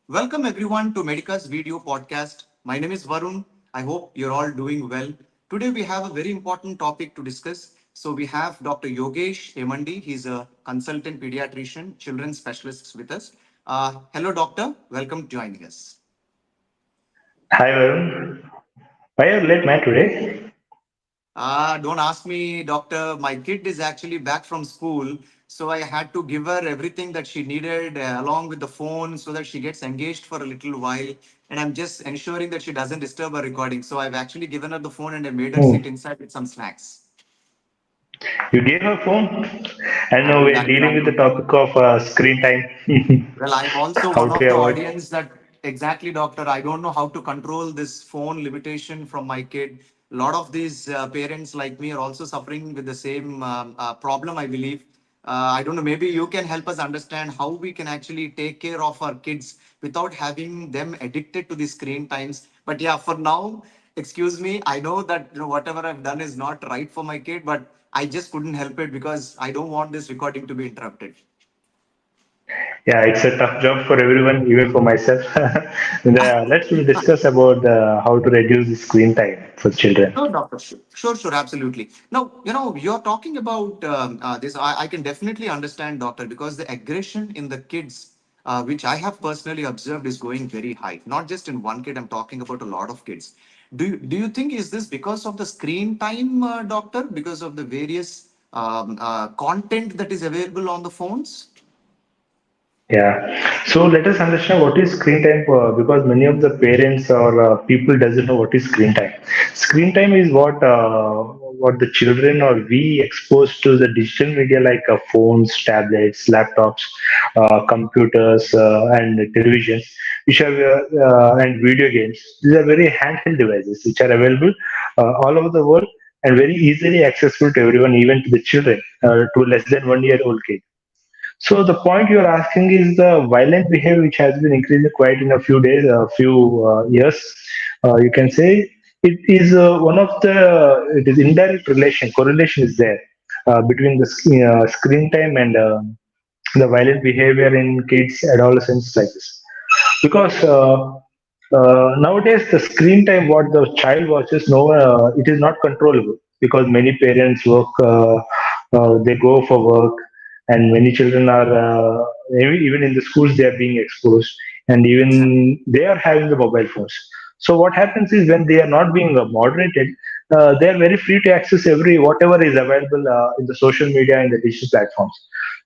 Welcome everyone to Medica's video podcast. My name is Varun. I hope you're all doing well. Today we have a very important topic to discuss. So we have Dr. Yogesh Emandi. He's a consultant pediatrician, children's specialist with us. Hello, doctor. Welcome to joining us. Hi Varun. Why are you late, man, today? Don't ask me, doctor. My kid is actually back from school. So I had to give her everything that she needed along with the phone so that she gets engaged for a little while. And I'm just ensuring that she doesn't disturb our recording. So I've actually given her the phone and I made her sit Hmm. inside with some snacks. You gave her phone? I I know mean, we're dealing with the I, topic of screen time. Well, I'm also How one to of the avoid. audience that exactly, doctor. I don't know how to control this phone limitation from my kid. A lot of these parents like me are also suffering with the same problem, I believe. I don't know. Maybe you can help us understand how we can actually take care of our kids without having them addicted to the screen times. But yeah, for now, excuse me. I know that whatever I've done is not right for my kid, but I just couldn't help it because I don't want this recording to be interrupted. Yeah, it's a tough job for everyone, even for myself. Let's discuss about how to reduce the screen time for children. Sure, doctor. Sure, absolutely. Now, you're talking about this. I can definitely understand, doctor, because the aggression in the kids, which I have personally observed, is going very high. Not just in one kid. I'm talking about a lot of kids. Do you think is this because of the screen time, doctor? Because of the various content that is available on the phones? Yeah. So let us understand what is screen time because many of the parents or people doesn't know what is screen time. Screen time is what the children or we expose to the digital media like phones, tablets, laptops, computers, and televisions, which are and video games. These are very handheld devices which are available all over the world and very easily accessible to everyone, even to the children, to less than 1 year old kid. So the point you are asking is the violent behavior which has been increasing quite in a few days, a few years. You can say it is one of the it is indirect relation correlation is there between the screen time and the violent behavior in kids, adolescents like this. Because nowadays the screen time what the child watches, no, it is not controllable because many parents work, they go for work, and many children are even in the schools they are being exposed, and even they are having the mobile phones. So what happens is when they are not being moderated, they are very free to access every whatever is available in the social media and the digital platforms.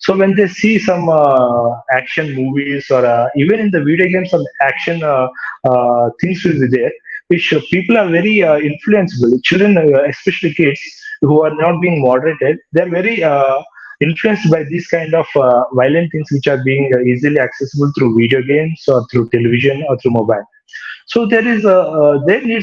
So when they see some action movies or even in the video games, some action things will be there, which people are very influenceable. Children, especially kids who are not being moderated, they are very influenced by these kind of violent things which are being easily accessible through video games or through television or through mobile. So there needs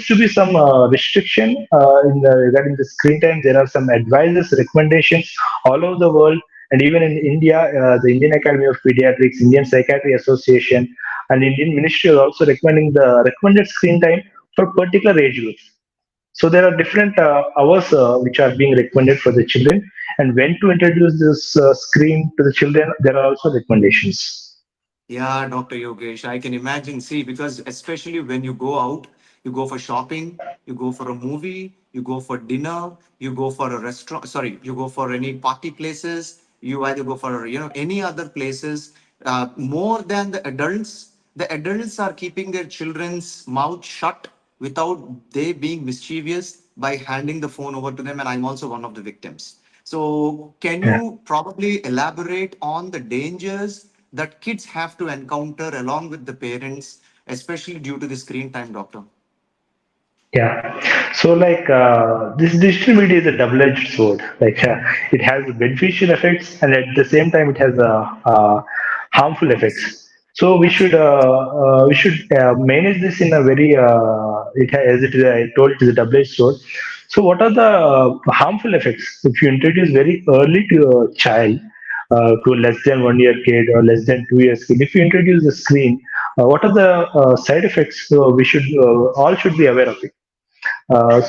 to be some restriction regarding the screen time. There are some advices, recommendations all over the world, and even in India, the Indian Academy of Pediatrics, Indian Psychiatry Association, and Indian Ministry are also recommending the recommended screen time for particular age groups. So there are different hours which are being recommended for the children, and when to introduce this screen to the children, there are also recommendations. Yeah, Dr. Yogesh, I can imagine. See, because especially when you go out, you go for shopping, you go for a movie, you go for dinner, you go for a restaurant, sorry, you go for any party places, you either go for, any other places, more than the adults are keeping their children's mouth shut without they being mischievous by handing the phone over to them. And I'm also one of the victims. So, can Yeah. you probably elaborate on the dangers that kids have to encounter along with the parents, especially due to the screen time, doctor? Yeah. So like this digital media is a double-edged sword. Like it has beneficial effects, and at the same time it has harmful effects. So we should manage this in a very as it is I told, it is a double-edged sword. So what are the harmful effects if you introduce very early to a child, to a less than 1 year kid or less than 2 years kid? If you introduce the screen, what are the side effects we should all should be aware of it?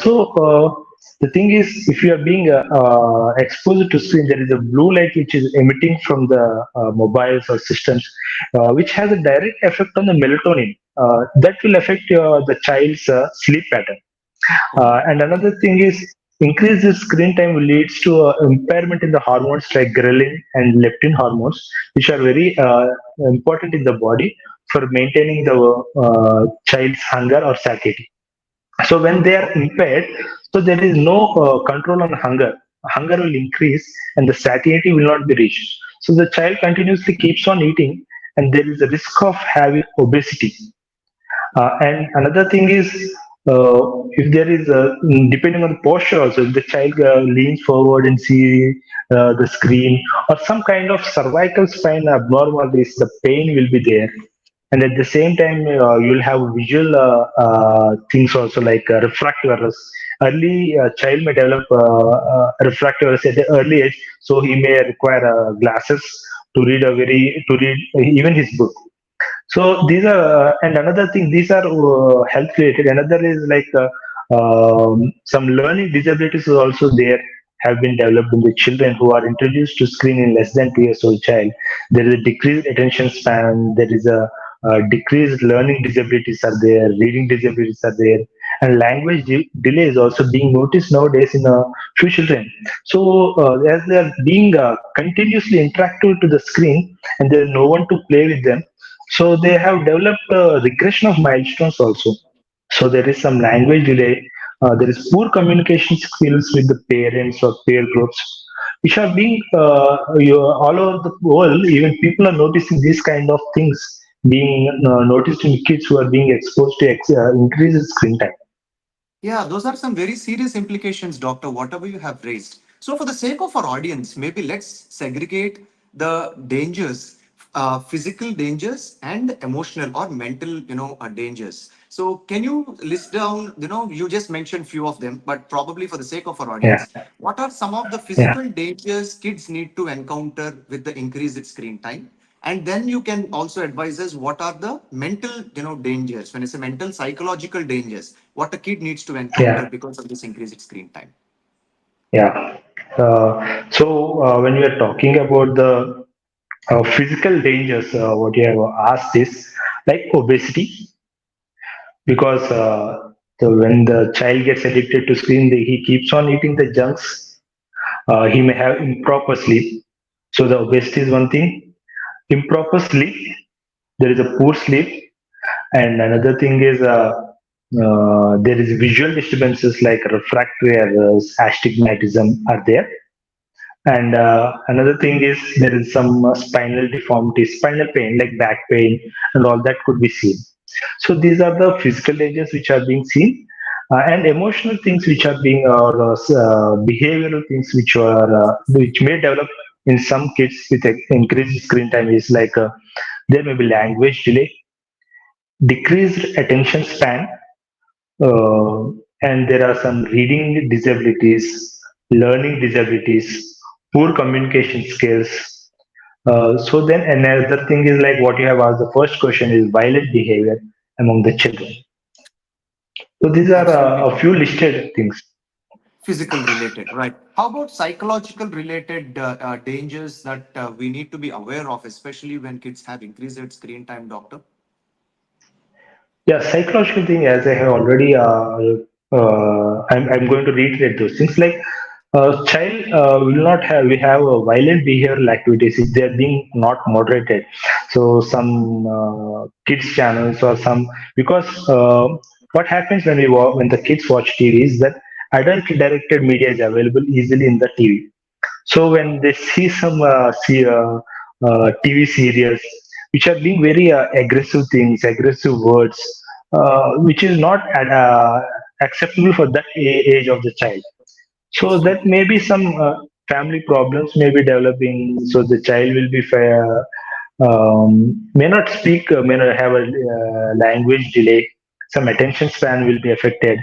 So The thing is, if you are being exposed to screen, there is a blue light which is emitting from the mobiles or systems, which has a direct effect on the melatonin. That will affect the child's sleep pattern. Oh, And another thing is, increased screen time leads to impairment in the hormones like ghrelin and leptin hormones, which are very important in the body for maintaining the child's hunger or satiety. So when they are impaired, so there is no control on hunger. Hunger will increase and the satiety will not be reached. So the child continuously keeps on eating, and there is a risk of having obesity. And another thing is, if there is depending on the posture also, if the child leans forward and see the screen, or some kind of cervical spine abnormalities, the pain will be there. And at the same time, you'll have visual things also, like refractive errors. Early child may develop refractive errors at the early age, so he may require glasses to read even his book. So these are, and another thing, these are health related. Another is like some learning disabilities is also there, have been developed in the children who are introduced to screen in less than 2 years old child. There is a decreased attention span. There is a decreased learning disabilities are there. Reading disabilities are there, and language delay is also being noticed nowadays in few children. So as they are being continuously interactive to the screen, and there is no one to play with them, so they have developed a regression of milestones also. So there is some language delay. There is poor communication skills with the parents or peer groups, which are being all over the world. Even people are noticing these kind of things being noticed in kids who are being exposed to increased screen time. yeah, those are some very serious implications, doctor, whatever you have raised. So, for the sake of our audience, maybe let's segregate the dangers, physical dangers and emotional or mental, dangers. So, can you list down, you just mentioned few of them, but probably for the sake of our Yeah, audience, what are some of the yeah, physical dangers kids need to encounter with the increased screen time? And then you can also advise us what are the mental dangers. When it's a mental psychological dangers, what a kid needs to encounter yeah, because of this increased screen time. yeah. So when we are talking about the physical dangers, what you have asked is like obesity, because when the child gets addicted to screen, he keeps on eating the junks. He may have improper sleep. So the obesity is one thing. Improper sleep. There is a poor sleep, and another thing is there is visual disturbances like refractory errors, astigmatism are there. And another thing is there is some spinal deformity, spinal pain like back pain, and all that could be seen. So these are the physical dangers which are being seen, and emotional things which are being, or behavioral things which may develop in some kids with increased screen time is like there may be language delay, decreased attention span, uh, and there are some reading disabilities, learning disabilities, poor communication skills. So then another thing is like what you have asked. The first question is violent behavior among the children. So these are Absolutely, a few doctor. listed things. Physical related, right? How about psychological related dangers that we need to be aware of, especially when kids have increased screen time, doctor? Yeah, psychological thing, as I have already, I'm going to reiterate those things. Like, child will not have, we have violent behavioral activities if they are being not moderated. So, some kids channels or some, because what happens when when the kids watch TV is that adult directed media is available easily in the TV. So when they see some TV serials which are being very aggressive things, aggressive words, which is not acceptable for that age of the child. So that Absolutely. may be some family problems may be developing. So the child will be may not speak, may not have a language delay. Some attention span will be affected,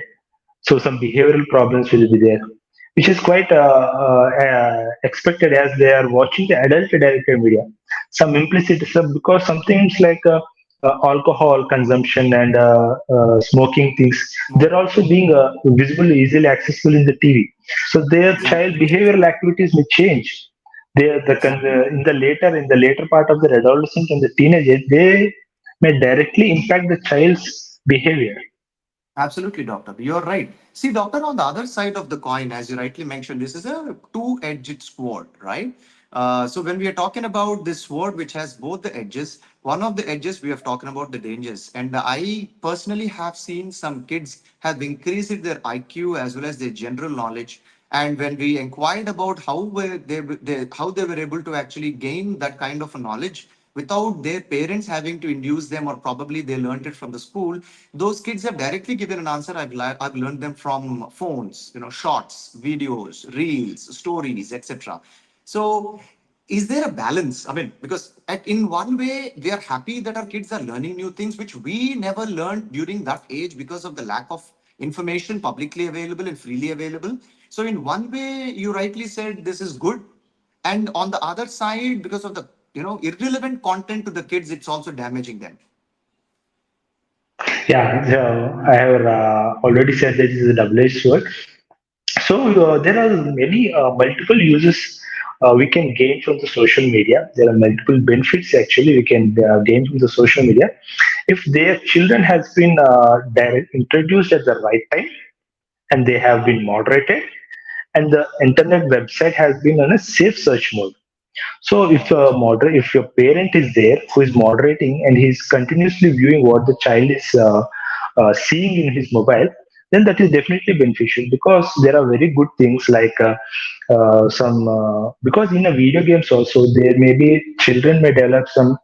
so some behavioral problems will be there, which is quite expected as they are watching the adult directed media. Some implicit, some, because some things like alcohol consumption and smoking things, they're Smoking. also being visible, easily accessible in the TV. So their child Exactly. behavioral activities may change. Exactly. In the later part of their adolescence and the teenager, they may directly impact the child's behavior. Absolutely, doctor. You're right. See, doctor, on the other side of the coin, as you rightly mentioned, this is a two-edged sword, right? So when we are talking about this sword, which has both the edges, one of the edges we are talking about the dangers. And I personally have seen some kids have increased their IQ as well as their general knowledge. And when we inquired about how they were able to actually gain that kind of a knowledge without their parents having to induce them, or probably they learned it from the school, those kids have directly given an answer. I've learned them from phones, shorts, videos, reels, stories, etc. So is there a balance? I mean, because in one way we are happy that our kids are learning new things which we never learned during that age because of the lack of information publicly available and freely available. So in one way you rightly said this is good, and on the other side, because of the irrelevant content to the kids, it's also damaging them. Yeah, so I have already said that this is a double-edged sword. So there are many multiple uses we can gain from the social media. There are multiple benefits actually we can gain from the social media if their children has been introduced at the right time and they have been moderated and the internet website has been on a safe search mode. So if your parent is there who is moderating and he's continuously viewing what the child is seeing in his mobile, then that is definitely beneficial because there are very good things like some because in a video games also there may be children may develop some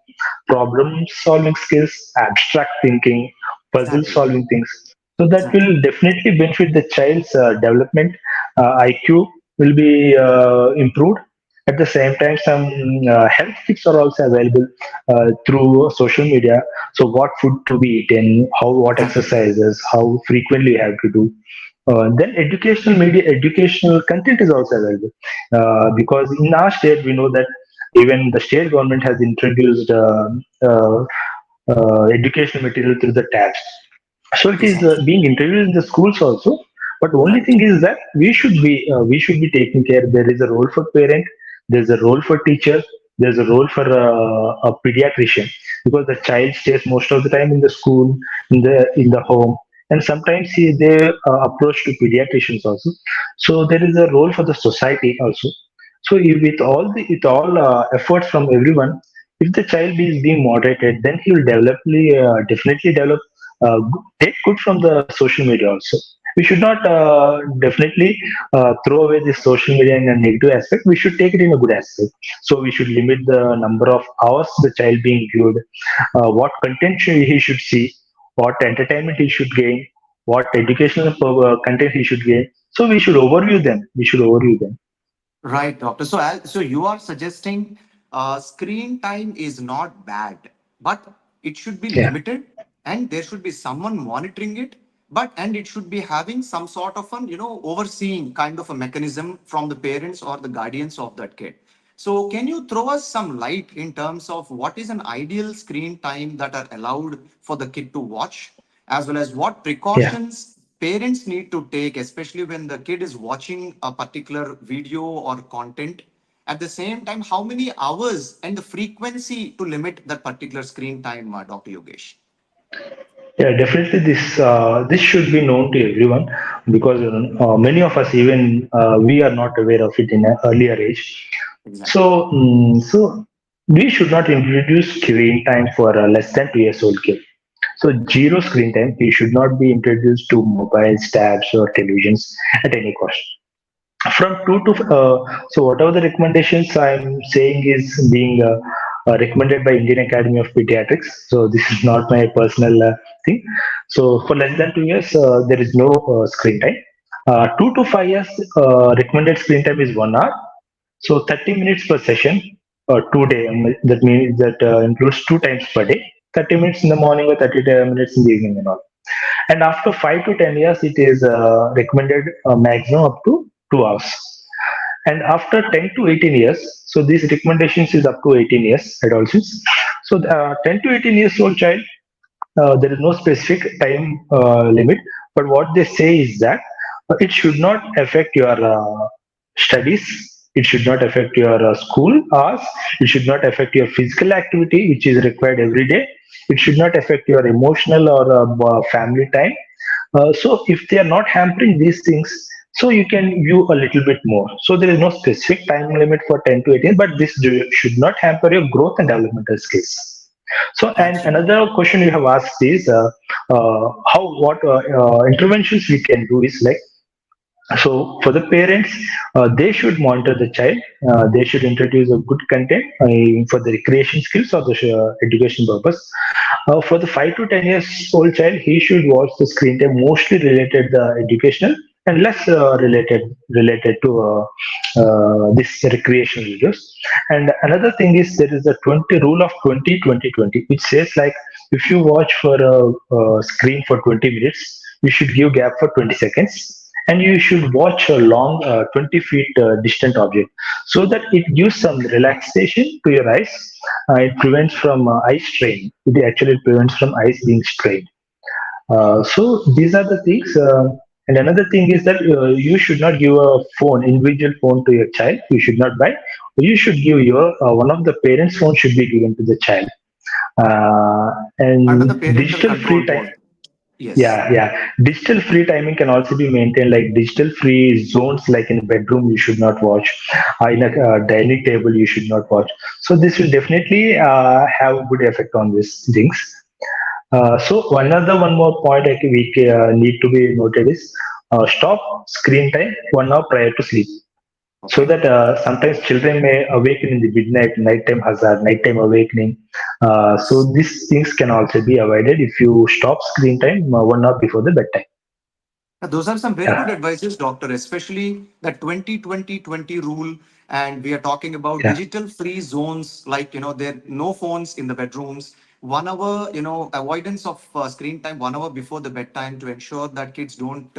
problem solving skills, abstract thinking, puzzle Exactly. solving things. So that Exactly. will definitely benefit the child's development. IQ will be improved. At the same time, some health tips are also available through social media. So, what food to be eaten, what Exactly. exercises, how frequently you have to do. Then educational content is also available because in our state we know that even the state government has introduced educational material through the tabs. So it is Exactly. being introduced in the schools also. But only Right. thing is that we should be taking care. There is a role for parent. There's a role for teacher. There's a role for a pediatrician because the child stays most of the time in the school, in the home, and sometimes they approach to pediatricians also. So there is a role for the society also. So with all efforts from everyone, if the child is being moderated, then he will definitely develop take good from the social media also. We should not definitely throw away this social media in a negative aspect. We should take it in a good aspect. So we should limit the number of hours the child being viewed, what content he should see, what entertainment he should gain, what educational content he should gain. So we should overview them. We should overview them. Right, doctor. So you are suggesting screen time is not bad, but it should be Yeah. limited, and there should be someone monitoring it. And it should be having some sort of an overseeing kind of a mechanism from the parents or the guardians of that kid. So can you throw us some light in terms of what is an ideal screen time that are allowed for the kid to watch, as well as what Yeah. precautions parents need to take, especially when the kid is watching a particular video or content? At the same time, how many hours and the frequency to limit that particular screen time, Dr. Yogesh? Yeah, definitely. This should be known to everyone because many of us even we are not aware of it in an earlier age. So, Exactly. we should not introduce screen time for a less than 2 years old kid. So zero screen time. He should not be introduced to mobiles, tabs, or televisions at any cost. From two to so whatever the recommendations I'm saying is being recommended by Indian Academy of Pediatrics. So this is not my personal thing. So for less than 2 years, there is no screen time. 2 to 5 years recommended screen time is 1 hour. So 30 minutes per session, or 2 day. That means that includes two times per day. 30 minutes in the morning or 30 minutes in the evening and all. And after 5 to 10 years, it is recommended maximum up to 2 hours. And after 10 to 18 years, so these recommendations is up to 18 years adolescents. So 10 to 18 years old child, there is no specific time limit, but what they say is that it should not affect your studies, it should not affect your school hours, it should not affect your physical activity which is required every day, it should not affect your emotional or family time. So if they are not hampering these things, so you can view a little bit more. So there is no specific time limit for 10 to 18, but this should not hamper your growth and developmental skills. So, and Absolutely. another question you have asked is how what interventions we can do is like, so for the parents, they should monitor the child. They should introduce a good content for the recreation skills or the education purpose. For the 5 to 10 years old child, he should watch the screen time mostly related educational and less related to this recreational videos. And another thing is there is a 20 rule of 20 20 20, which says like if you watch for a screen for 20 minutes, you should give gap for 20 seconds, and you should watch a long 20 feet distant object so that it gives some relaxation to your eyes. It prevents from eye strain. It actually prevents from eyes being strained. So these are the things. And another thing is that you should not give a phone, individual phone to your child. You should not buy. You should give your one of the parents' phone should be given to the child. Uh, Under and the parental digital control free time. mode. Yes. Yeah, yeah. Digital free timing can also be maintained, like digital free zones, like in a bedroom, you should not watch. In a dining table, you should not watch. So this will definitely have a good effect on these things. So one more point we need to be noted is stop screen time 1 hour prior to sleep, so Okay. that sometimes children may awaken in the midnight, nighttime hazard, nighttime awakening. So these things can also be avoided if you stop screen time 1 hour before the bedtime. Those are some very good Yeah, advices, doctor, especially the 20 20 20 rule. And we are talking about yeah, digital free zones, like, there no phones in the bedrooms, 1 hour, avoidance of screen time 1 hour before the bedtime to ensure that kids don't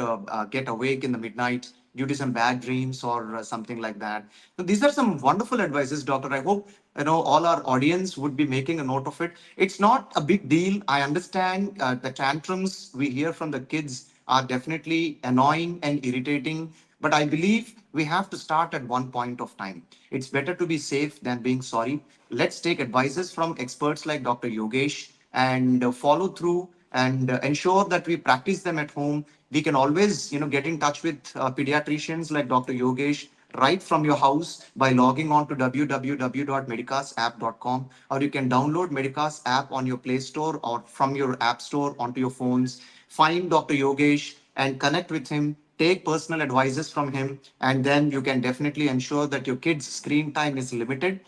get awake in the midnight due to some bad dreams or something like that. So these are some wonderful advices, doctor. I hope, all our audience would be making a note of it. It's not a big deal. I understand the tantrums we hear from the kids are definitely annoying and irritating. But I believe we have to start at one point of time. It's better to be safe than being sorry. Let's take advices from experts like Dr. Yogesh and follow through and ensure that we practice them at home. We can always, get in touch with pediatricians like Dr. Yogesh right from your house by logging on to www.medicasapp.com, or you can download Medicas app on your Play Store or from your App Store onto your phones. Find Dr. Yogesh and connect with him. Take personal advices from him, and then you can definitely ensure that your kids' screen time is limited.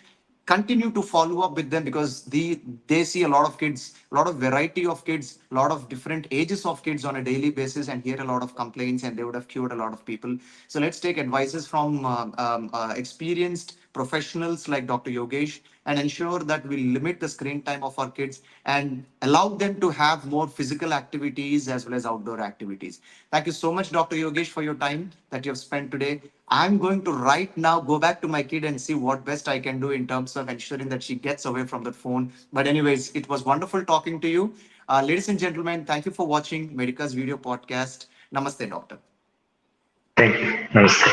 Continue to follow up with them because they see a lot of kids, a lot of variety of kids, a lot of different ages of kids on a daily basis, and hear a lot of complaints, and they would have cured a lot of people. So let's take advices from experienced professionals like Dr. Yogesh and ensure that we limit the screen time of our kids and allow them to have more physical activities as well as outdoor activities. Thank you so much, Dr. Yogesh, for your time that you have spent today. I'm going to right now go back to my kid and see what best I can do in terms of ensuring that she gets away from that phone. But, anyways, it was wonderful talking to you. Ladies and gentlemen, thank you for watching Medica's video podcast. Namaste, doctor. thank you. Namaste.